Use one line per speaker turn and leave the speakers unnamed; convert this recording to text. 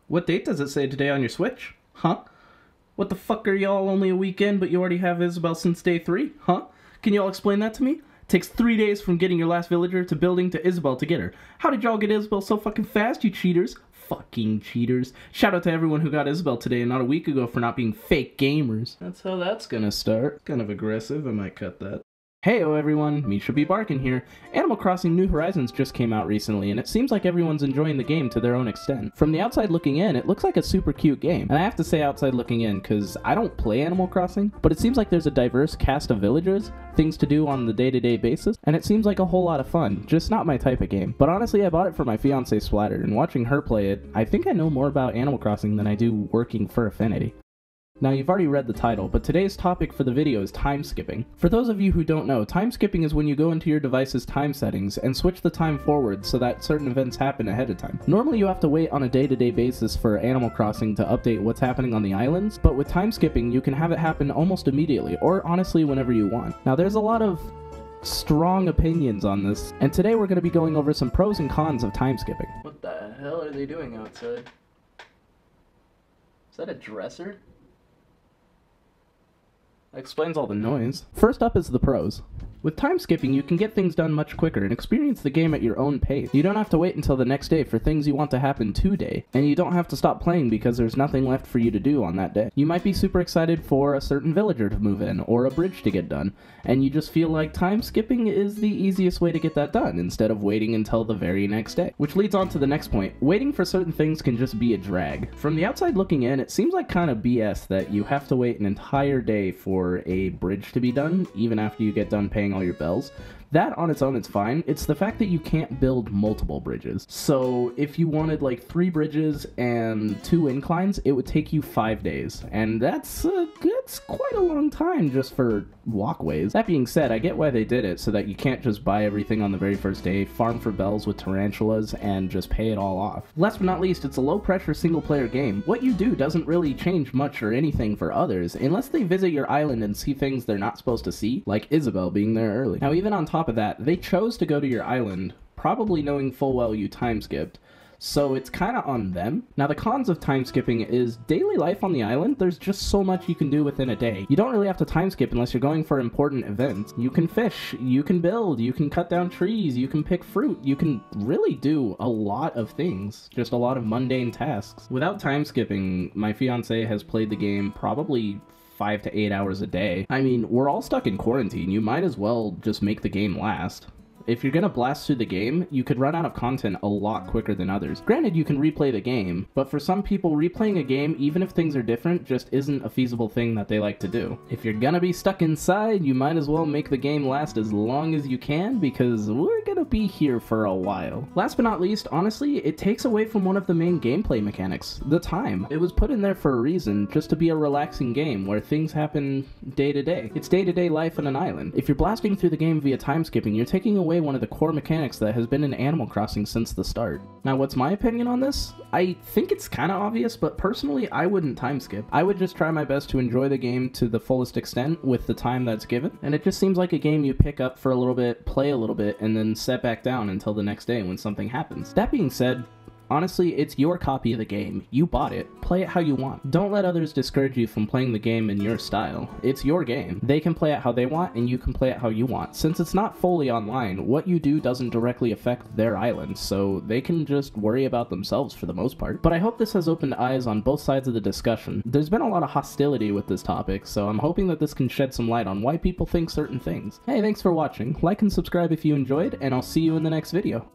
What date does it say today on your Switch? Huh? What the fuck are y'all only a week in, but you already have Isabel since day 3? Huh? Can y'all explain that to me? Takes 3 days from getting your last villager to building to Isabel to get her. How did y'all get Isabel so fucking fast, you cheaters? Fucking cheaters. Shout out to everyone who got Isabel today and not a week ago for not being fake gamers. That's how that's gonna start. Kind of aggressive, I might cut that. Heyo everyone, me should be barking here. Animal Crossing New Horizons just came out recently, and it seems like everyone's enjoying the game to their own extent. From the outside looking in, it looks like a super cute game. And I have to say outside looking in, because I don't play Animal Crossing, but it seems like there's a diverse cast of villagers, things to do on the day-to-day basis, and it seems like a whole lot of fun, just not my type of game. But honestly, I bought it for my fiancée Splatter, and watching her play it, I think I know more about Animal Crossing than I do working for Affinity. Now, you've already read the title, but today's topic for the video is time skipping. For those of you who don't know, time skipping is when you go into your device's time settings and switch the time forward so that certain events happen ahead of time. Normally you have to wait on a day-to-day basis for Animal Crossing to update what's happening on the islands, but with time skipping you can have it happen almost immediately, or honestly whenever you want. Now, there's a lot of strong opinions on this, and today we're going to be going over some pros and cons of time skipping. What the hell are they doing outside? Is that a dresser? That explains all the noise. First up is the pros. With time skipping, you can get things done much quicker and experience the game at your own pace. You don't have to wait until the next day for things you want to happen today, and you don't have to stop playing because there's nothing left for you to do on that day. You might be super excited for a certain villager to move in, or a bridge to get done, and you just feel like time skipping is the easiest way to get that done, instead of waiting until the very next day. Which leads on to the next point. Waiting for certain things can just be a drag. From the outside looking in, it seems like kind of BS that you have to wait an entire day for a bridge to be done, even after you get done paying all your bells. That on its own is fine. It's the fact that you can't build multiple bridges. So if you wanted like 3 bridges and 2 inclines, it would take you 5 days. And that's quite a long time just for walkways. That being said, I get why they did it, so that you can't just buy everything on the very first day, farm for bells with tarantulas, and just pay it all off. Last but not least, it's a low-pressure single-player game. What you do doesn't really change much or anything for others, unless they visit your island and see things they're not supposed to see, like Isabel being there early. Now, even on top of that, they chose to go to your island, probably knowing full well you time skipped, so it's kind of on them. Now, the cons of time skipping is daily life on the island. There's just so much you can do within a day. You don't really have to time skip unless you're going for important events. You can fish, you can build, you can cut down trees, you can pick fruit, you can really do a lot of things, just a lot of mundane tasks. Without time skipping, my fiancé has played the game probably 5 to 8 hours a day. I mean, we're all stuck in quarantine. You might as well just make the game last. If you're gonna blast through the game, you could run out of content a lot quicker than others. Granted, you can replay the game, but for some people, replaying a game, even if things are different, just isn't a feasible thing that they like to do. If you're gonna be stuck inside, you might as well make the game last as long as you can, because we're gonna be here for a while. Last but not least, honestly, it takes away from one of the main gameplay mechanics, the time. It was put in there for a reason, just to be a relaxing game where things happen day to day. It's day-to-day life on an island. If you're blasting through the game via time skipping, you're taking away one of the core mechanics that has been in Animal Crossing since the start. Now, what's my opinion on this? I think it's kind of obvious, but personally, I wouldn't time skip. I would just try my best to enjoy the game to the fullest extent with the time that's given, and it just seems like a game you pick up for a little bit, play a little bit, and then set back down until the next day when something happens. That being said, honestly, it's your copy of the game. You bought it. Play it how you want. Don't let others discourage you from playing the game in your style. It's your game. They can play it how they want, and you can play it how you want. Since it's not fully online, what you do doesn't directly affect their island, so they can just worry about themselves for the most part. But I hope this has opened eyes on both sides of the discussion. There's been a lot of hostility with this topic, so I'm hoping that this can shed some light on why people think certain things. Hey, thanks for watching. Like and subscribe if you enjoyed, and I'll see you in the next video.